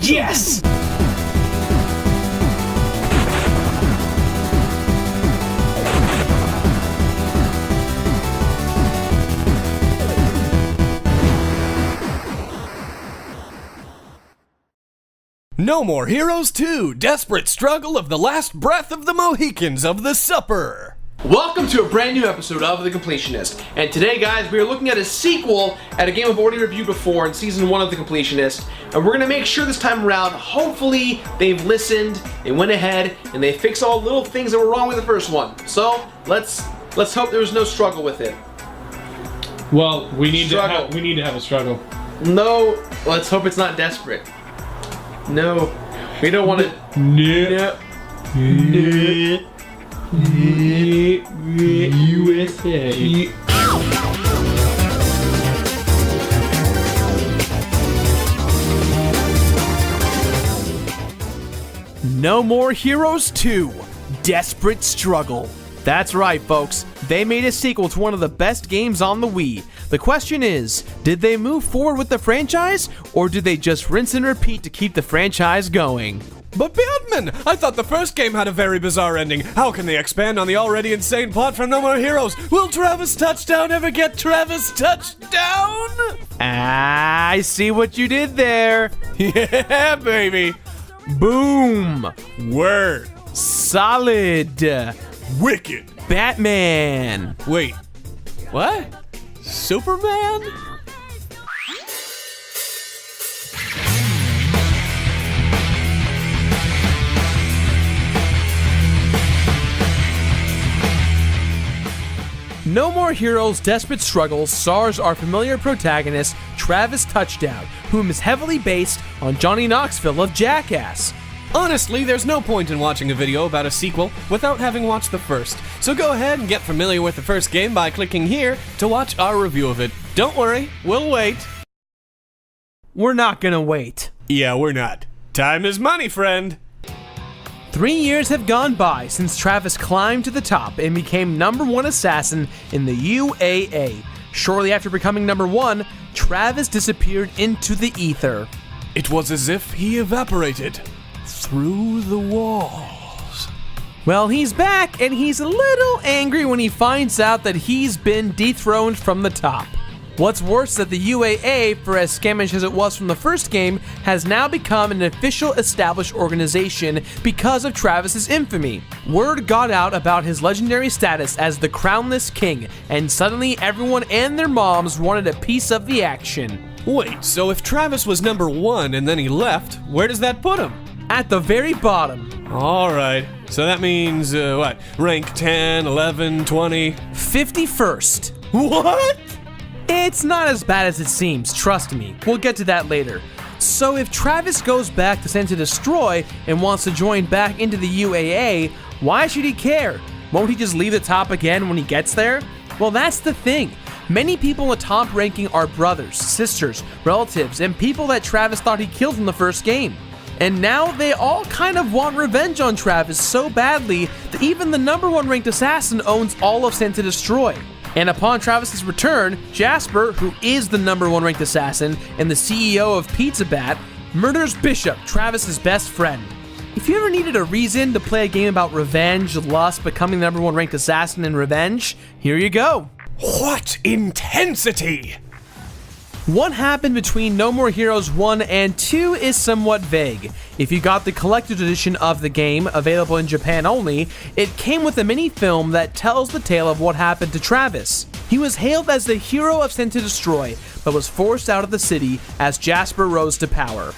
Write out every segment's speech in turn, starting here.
Yes! No More Heroes 2, Desperate Struggle of the Last Breath of the Mohicans of the Supper. Welcome to a brand new episode of The Completionist. And today, guys, we are looking at a sequel at a game I've already reviewed before in Season 1 of The Completionist. And we're going to make sure this time around, hopefully, they've listened, they went ahead, and they fixed all the little things that were wrong with the first one. So, let's hope there was no struggle with it. Well, we need to have a struggle. No, let's hope it's not desperate. No, we don't want to. No. USA. No More Heroes 2, Desperate Struggle. That's right, folks. They made a sequel to one of the best games on the Wii. The question is, did they move forward with the franchise, or did they just rinse and repeat to keep the franchise going? But Batman, I thought the first game had a very bizarre ending. How can they expand on the already insane plot from No More Heroes? Will Travis Touchdown ever get Travis Touchdown? I see what you did there. Yeah, baby. Boom. Word. Solid. Wicked. Batman. Wait, what? Superman? No More Heroes Desperate Struggle stars our familiar protagonist, Travis Touchdown, whom is heavily based on Johnny Knoxville of Jackass. Honestly, there's no point in watching a video about a sequel without having watched the first. So go ahead and get familiar with the first game by clicking here to watch our review of it. Don't worry, we'll wait. We're not gonna wait. Yeah, we're not. Time is money, friend. 3 years have gone by since Travis climbed to the top and became #1 assassin in the UAA. Shortly after becoming #1, Travis disappeared into the ether. It was as if he evaporated through the walls. Well, he's back, and he's a little angry when he finds out that he's been dethroned from the top. What's worse is that the UAA, for as scamish as it was from the first game, has now become an official established organization because of Travis's infamy. Word got out about his legendary status as the Crownless King, and suddenly everyone and their moms wanted a piece of the action. Wait, so if Travis was #1 and then he left, where does that put him? At the very bottom. Alright, so that means, what? Rank 10, 11, 20? 51st. What? It's not as bad as it seems, trust me. We'll get to that later. So if Travis goes back to Send to Destroy and wants to join back into the UAA, why should he care? Won't he just leave the top again when he gets there? Well, that's the thing. Many people in the top ranking are brothers, sisters, relatives, and people that Travis thought he killed in the first game. And now they all kind of want revenge on Travis so badly that even the #1 ranked assassin owns all of Send to Destroy. And upon Travis's return, Jasper, who is the #1 ranked assassin and the CEO of Pizza Bat, murders Bishop, Travis's best friend. If you ever needed a reason to play a game about revenge, lust, becoming the #1 ranked assassin, and revenge, here you go. What intensity! What happened between No More Heroes 1 and 2 is somewhat vague. If you got the collector's edition of the game, available in Japan only, it came with a mini-film that tells the tale of what happened to Travis. He was hailed as the hero of Sent to Destroy, but was forced out of the city as Jasper rose to power.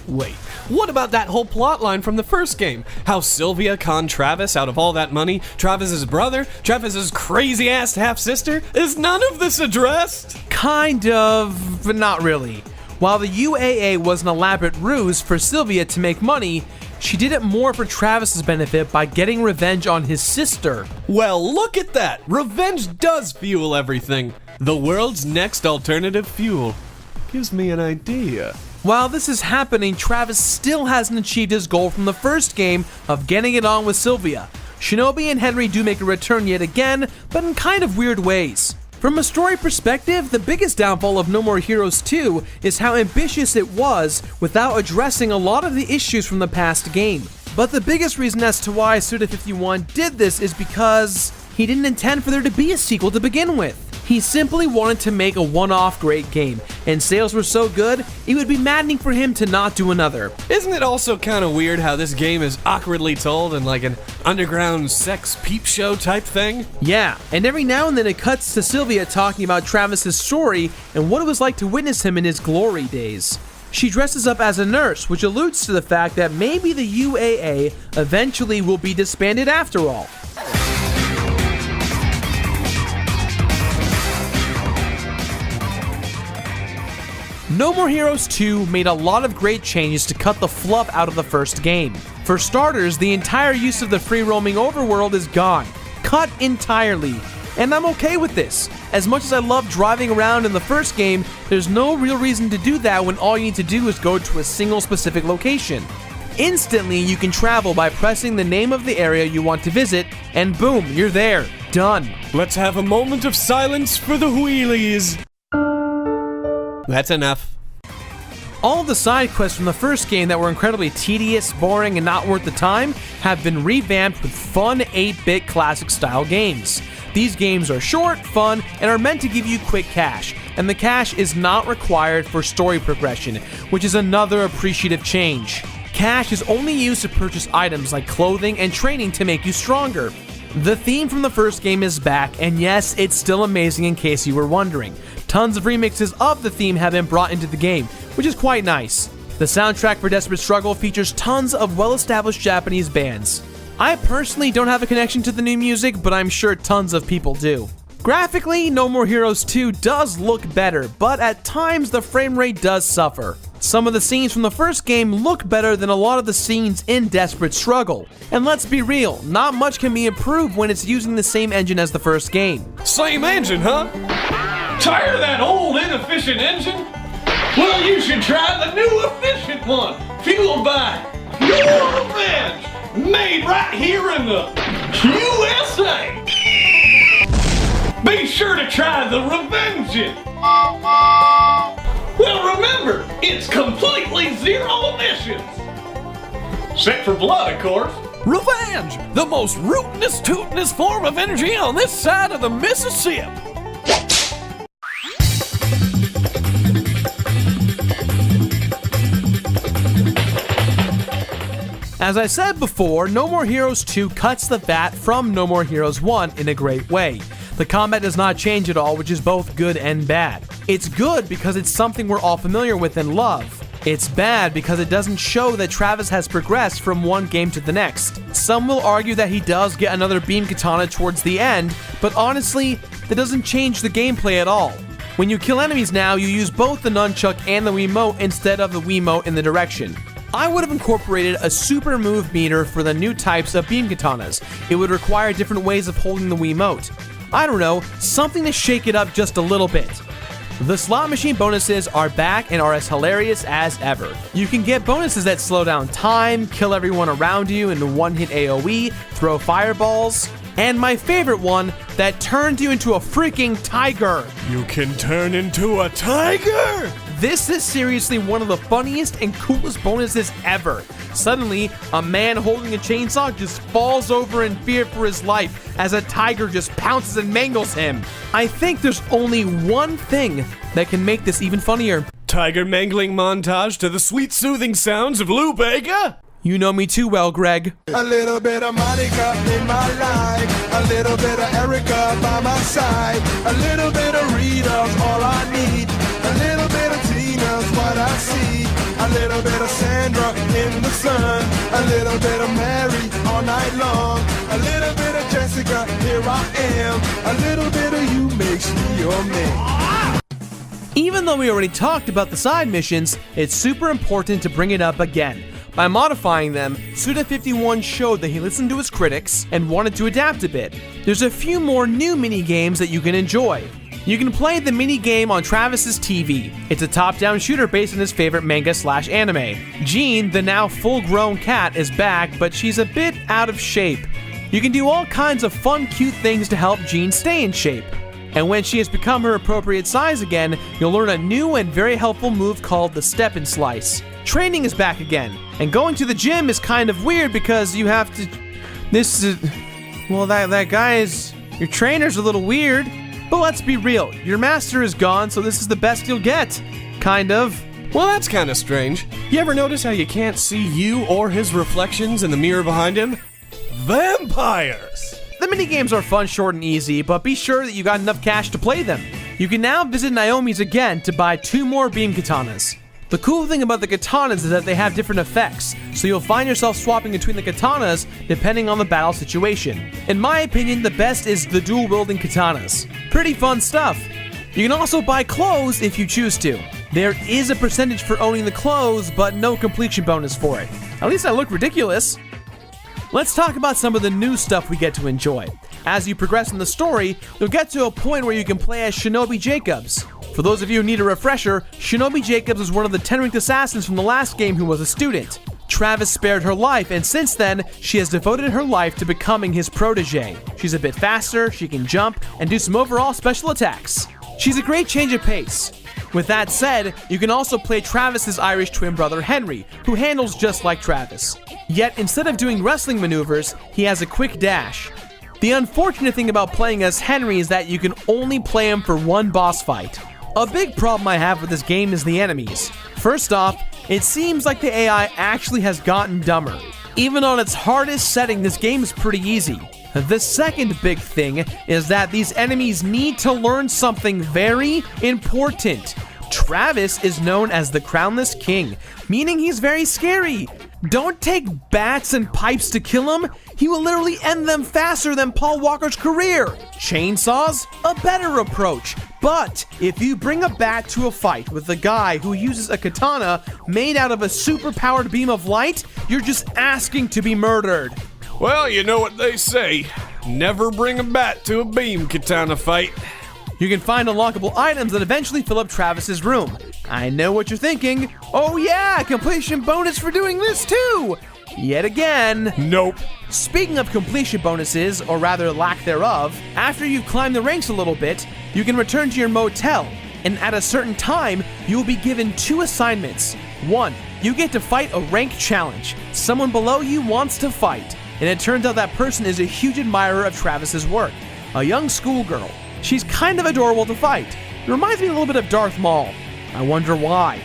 Wait. What about that whole plot line from the first game? How Sylvia conned Travis out of all that money, Travis's brother, Travis's crazy-ass half-sister? Is none of this addressed? Kind of, but not really. While the UAA was an elaborate ruse for Sylvia to make money, she did it more for Travis's benefit by getting revenge on his sister. Well, look at that! Revenge does fuel everything. The world's next alternative fuel. Gives me an idea. While this is happening, Travis still hasn't achieved his goal from the first game of getting it on with Sylvia. Shinobi and Henry do make a return yet again, but in kind of weird ways. From a story perspective, the biggest downfall of No More Heroes 2 is how ambitious it was without addressing a lot of the issues from the past game. But the biggest reason as to why Suda51 did this is because he didn't intend for there to be a sequel to begin with. He simply wanted to make a one-off great game, and sales were so good, it would be maddening for him to not do another. Isn't it also kind of weird how this game is awkwardly told in like an underground sex peep show type thing? Yeah, and every now and then it cuts to Sylvia talking about Travis's story and what it was like to witness him in his glory days. She dresses up as a nurse, which alludes to the fact that maybe the UAA eventually will be disbanded after all. No More Heroes 2 made a lot of great changes to cut the fluff out of the first game. For starters, the entire use of the free-roaming overworld is gone. Cut entirely. And I'm okay with this. As much as I love driving around in the first game, there's no real reason to do that when all you need to do is go to a single specific location. Instantly, you can travel by pressing the name of the area you want to visit, and boom, you're there. Done. Let's have a moment of silence for the wheelies. That's enough. All of the side quests from the first game that were incredibly tedious, boring, and not worth the time have been revamped with fun 8-bit classic-style games. These games are short, fun, and are meant to give you quick cash, and the cash is not required for story progression, which is another appreciative change. Cash is only used to purchase items like clothing and training to make you stronger. The theme from the first game is back, and yes, it's still amazing in case you were wondering. Tons of remixes of the theme have been brought into the game, which is quite nice. The soundtrack for Desperate Struggle features tons of well-established Japanese bands. I personally don't have a connection to the new music, but I'm sure tons of people do. Graphically, No More Heroes 2 does look better, but at times the frame rate does suffer. Some of the scenes from the first game look better than a lot of the scenes in Desperate Struggle. And let's be real, not much can be improved when it's using the same engine as the first game. Same engine, huh? Tired of that old inefficient engine? Well, you should try the new efficient one, fueled by your revenge, made right here in the USA. Be sure to try the Revenge. Well, remember, it's completely zero emissions. Except for blood, of course. Revenge, the most rootinest, tootinest form of energy on this side of the Mississippi. As I said before, No More Heroes 2 cuts the fat from No More Heroes 1 in a great way. The combat does not change at all, which is both good and bad. It's good because it's something we're all familiar with and love. It's bad because it doesn't show that Travis has progressed from one game to the next. Some will argue that he does get another beam katana towards the end, but honestly, that doesn't change the gameplay at all. When you kill enemies now, you use both the nunchuck and the Wiimote instead of the Wiimote in the direction. I would have incorporated a super move meter for the new types of beam katanas. It would require different ways of holding the Wiimote. I don't know, something to shake it up just a little bit. The slot machine bonuses are back and are as hilarious as ever. You can get bonuses that slow down time, kill everyone around you in a one-hit AoE, throw fireballs, and my favorite one, that turns you into a freaking tiger. You can turn into a tiger? This is seriously one of the funniest and coolest bonuses ever. Suddenly, a man holding a chainsaw just falls over in fear for his life as a tiger just pounces and mangles him. I think there's only one thing that can make this even funnier. Tiger mangling montage to the sweet soothing sounds of Lou Bega? You know me too well, Greg. A little bit of Monica in my life, a little bit of Erica by my side, a little bit of Rita's all I need, a little bit of Tina's what I see, a little bit of Sandra in the sun, a little bit of Mary all night long, a little bit of Jessica, here I am, a little bit of you makes me your man. Even though we already talked about the side missions, it's super important to bring it up again. By modifying them, Suda51 showed that he listened to his critics and wanted to adapt a bit. There's a few more new mini-games that you can enjoy. You can play the mini-game on Travis's TV. It's a top-down shooter based on his favorite manga/anime. Jean, the now full-grown cat, is back, but she's a bit out of shape. You can do all kinds of fun, cute things to help Jean stay in shape. And when she has become her appropriate size again, you'll learn a new and very helpful move called the Step and Slice. Training is back again, and going to the gym is kind of weird because you have to... that guy is... Your trainer's a little weird. But let's be real, your master is gone, so this is the best you'll get. Kind of. Well, that's kind of strange. You ever notice how you can't see you or his reflections in the mirror behind him? Vampires! The minigames are fun, short, and easy, but be sure that you got enough cash to play them. You can now visit Naomi's again to buy 2 more beam katanas. The cool thing about the katanas is that they have different effects, so you'll find yourself swapping between the katanas depending on the battle situation. In my opinion, the best is the dual-wielding katanas. Pretty fun stuff. You can also buy clothes if you choose to. There is a percentage for owning the clothes, but no completion bonus for it. At least I look ridiculous. Let's talk about some of the new stuff we get to enjoy. As you progress in the story, you'll get to a point where you can play as Shinobi Jacobs. For those of you who need a refresher, Shinobi Jacobs was one of the 10-ranked assassins from the last game who was a student. Travis spared her life, and since then, she has devoted her life to becoming his protege. She's a bit faster, she can jump, and do some overall special attacks. She's a great change of pace. With that said, you can also play Travis's Irish twin brother Henry, who handles just like Travis. Yet, instead of doing wrestling maneuvers, he has a quick dash. The unfortunate thing about playing as Henry is that you can only play him for one boss fight. A big problem I have with this game is the enemies. First off, it seems like the AI actually has gotten dumber. Even on its hardest setting, this game is pretty easy. The second big thing is that these enemies need to learn something very important. Travis is known as the Crownless King, meaning he's very scary. Don't take bats and pipes to kill him. He will literally end them faster than Paul Walker's career. Chainsaws? A better approach. But if you bring a bat to a fight with a guy who uses a katana made out of a super-powered beam of light, you're just asking to be murdered. Well, you know what they say. Never bring a bat to a beam katana fight. You can find unlockable items that eventually fill up Travis's room. I know what you're thinking. Oh yeah, completion bonus for doing this too! Yet again. Nope. Speaking of completion bonuses, or rather lack thereof, after you've climbed the ranks a little bit, you can return to your motel, and at a certain time, you will be given 2 assignments. 1, you get to fight a rank challenge. Someone below you wants to fight, and it turns out that person is a huge admirer of Travis's work. A young schoolgirl. She's kind of adorable to fight. It reminds me a little bit of Darth Maul. I wonder why.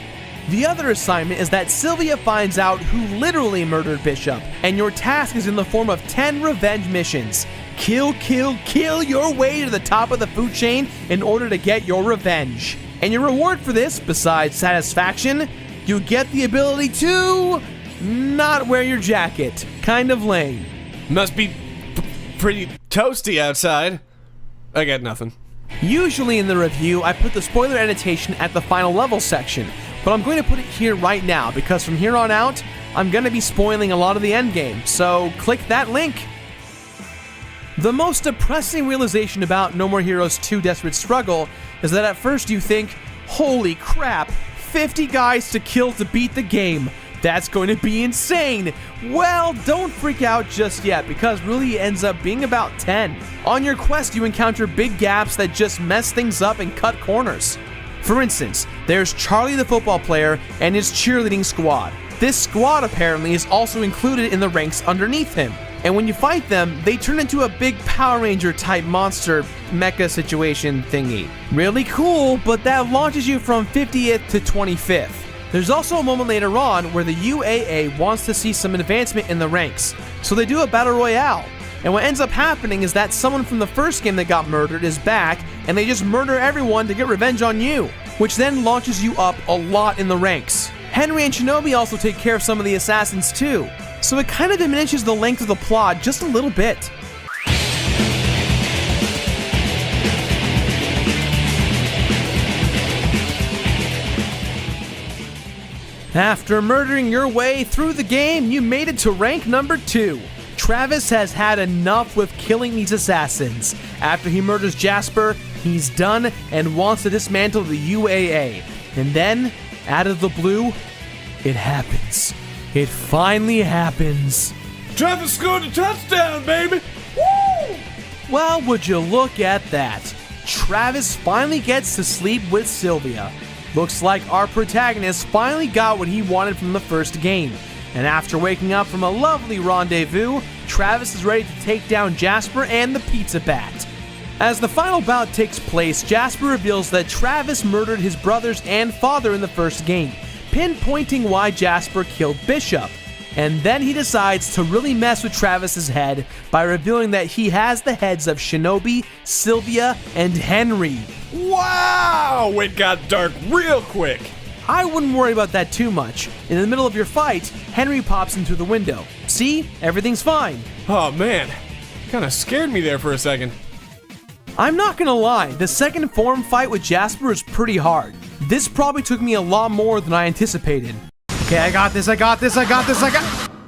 The other assignment is that Sylvia finds out who literally murdered Bishop, and your task is in the form of 10 revenge missions. Kill, kill, kill your way to the top of the food chain in order to get your revenge. And your reward for this, besides satisfaction, you get the ability to not wear your jacket. Kind of lame. Must be pretty toasty outside. I got nothing. Usually in the review, I put the spoiler annotation at the final level section, but I'm going to put it here right now because from here on out, I'm going to be spoiling a lot of the endgame, so click that link. The most depressing realization about No More Heroes 2 Desperate Struggle is that at first you think, holy crap, 50 guys to kill to beat the game. That's going to be insane. Well, don't freak out just yet because really it ends up being about 10. On your quest, you encounter big gaps that just mess things up and cut corners. For instance, there's Charlie the football player and his cheerleading squad. This squad apparently is also included in the ranks underneath him. And when you fight them, they turn into a big Power Ranger type monster mecha situation thingy. Really cool, but that launches you from 50th to 25th. There's also a moment later on where the UAA wants to see some advancement in the ranks, so they do a battle royale. And what ends up happening is that someone from the first game that got murdered is back, and they just murder everyone to get revenge on you, which then launches you up a lot in the ranks. Henry and Shinobi also take care of some of the assassins too, so it kind of diminishes the length of the plot just a little bit. After murdering your way through the game, you made it to rank number 2. Travis has had enough with killing these assassins. After he murders Jasper, he's done and wants to dismantle the UAA. And then, out of the blue, it happens. It finally happens. Travis scored a touchdown, baby! Woo! Well, would you look at that. Travis finally gets to sleep with Sylvia. Looks like our protagonist finally got what he wanted from the first game. And after waking up from a lovely rendezvous, Travis is ready to take down Jasper and the Pizza Bat. As the final bout takes place, Jasper reveals that Travis murdered his brothers and father in the first game, pinpointing why Jasper killed Bishop. And then he decides to really mess with Travis's head by revealing that he has the heads of Shinobi, Sylvia, and Henry. Wow! It got dark real quick. I wouldn't worry about that too much. In the middle of your fight, Henry pops in through the window. See? Everything's fine. Oh man, kinda scared me there for a second. I'm not gonna lie, the second form fight with Jasper is pretty hard. This probably took me a lot more than I anticipated. Okay, I got this.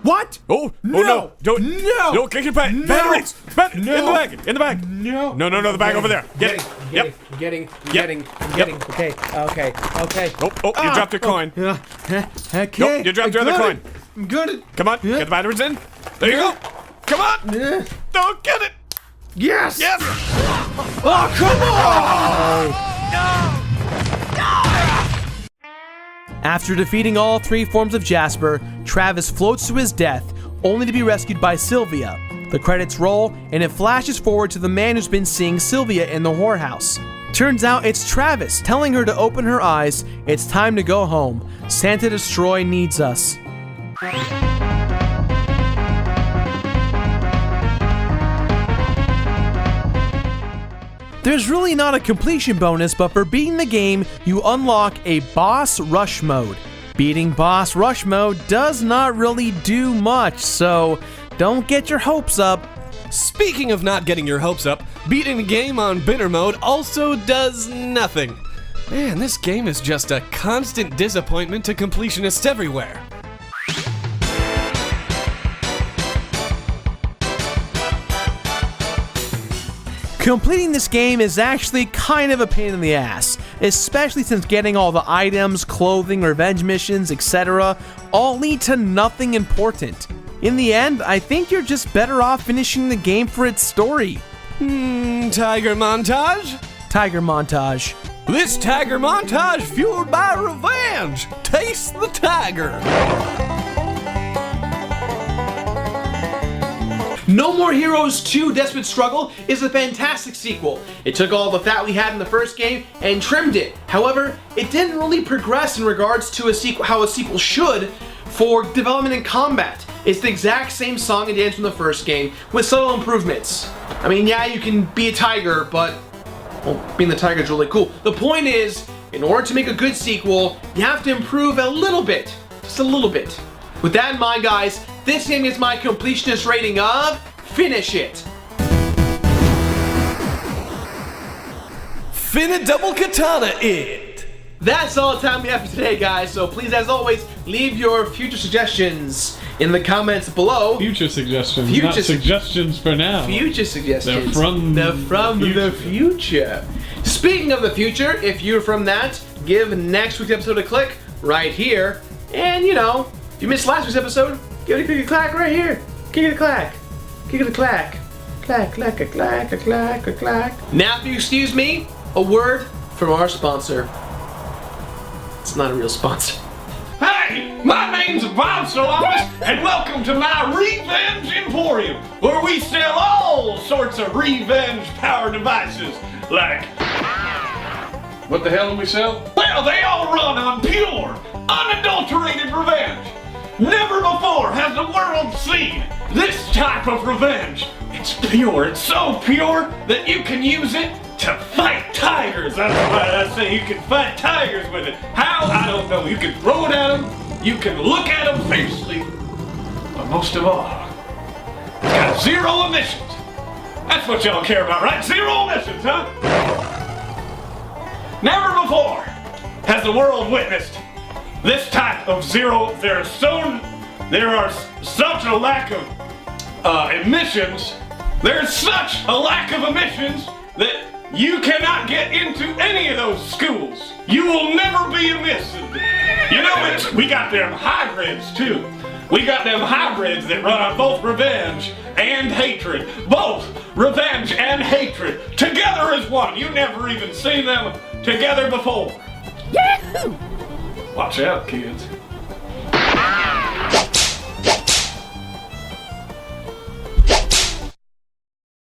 What? Oh no! Don't kick your batteries! In the bag! No. No, the bag over there. Get it. Yep. Getting. Okay. Oh, you dropped your coin. Okay. Nope, you dropped your other coin. I'm good. Come on, get the batteries in. There you go. Come on. Don't get it. Yes! Yes! Oh, come on! After defeating all three forms of Jasper, Travis floats to his death, only to be rescued by Sylvia. The credits roll, and it flashes forward to the man who's been seeing Sylvia in the whorehouse. Turns out it's Travis telling her to open her eyes. It's time to go home. Santa Destroy needs us. There's really not a completion bonus, but for beating the game, you unlock a Boss Rush mode. Beating Boss Rush mode does not really do much, so don't get your hopes up. Speaking of not getting your hopes up, beating the game on Binner mode also does nothing. Man, this game is just a constant disappointment to completionists everywhere. Completing this game is actually kind of a pain in the ass, especially since getting all the items, clothing, revenge missions, etc. all lead to nothing important. In the end, I think you're just better off finishing the game for its story. Tiger montage? Tiger montage. This tiger montage fueled by revenge! Taste the tiger! No More Heroes 2 Desperate Struggle is a fantastic sequel. It took all the fat we had in the first game and trimmed it. However, it didn't really progress in regards to how a sequel should for development and combat. It's the exact same song and dance from the first game with subtle improvements. I mean, yeah, you can be a tiger, but well, being the tiger is really cool. The point is, in order to make a good sequel, you have to improve a little bit. Just a little bit. With that in mind, guys, this game gets my completionist rating of finish it. Finna double katana it! That's all the time we have for today, guys. So please, as always, leave your future suggestions in the comments below. Future suggestions, not suggestions for now. Future suggestions. They're from the future. Speaking of the future, if you're from that, give next week's episode a click right here. And you know, if you missed last week's episode, give it a clack right here. Kick it a clack. Kick it a clack. Clack, clack, a clack, a clack, a clack. Now, if you excuse me, a word from our sponsor. It's not a real sponsor. Hey, my name's Bob Solaris, and welcome to my Revenge Emporium, where we sell all sorts of revenge power devices, like... What the hell do we sell? Well, they all run on pure, unadulterated revenge. Never before has the world seen this type of revenge. It's pure, it's so pure that you can use it to fight tigers. That's right, I say you can fight tigers with it. How? I don't know. You can throw it at them, you can look at them fiercely, but most of all, it's got zero emissions. That's what y'all care about, right? Zero emissions, huh? Never before has the world witnessed this type of zero. There are such a lack of emissions. There's such a lack of emissions that you cannot get into any of those schools. You will never be emitted. You know, we got them hybrids too. We got them hybrids that run on both revenge and and hatred. Both revenge and hatred. Together as one. You never even seen them together before. Yahoo! Watch out, kids.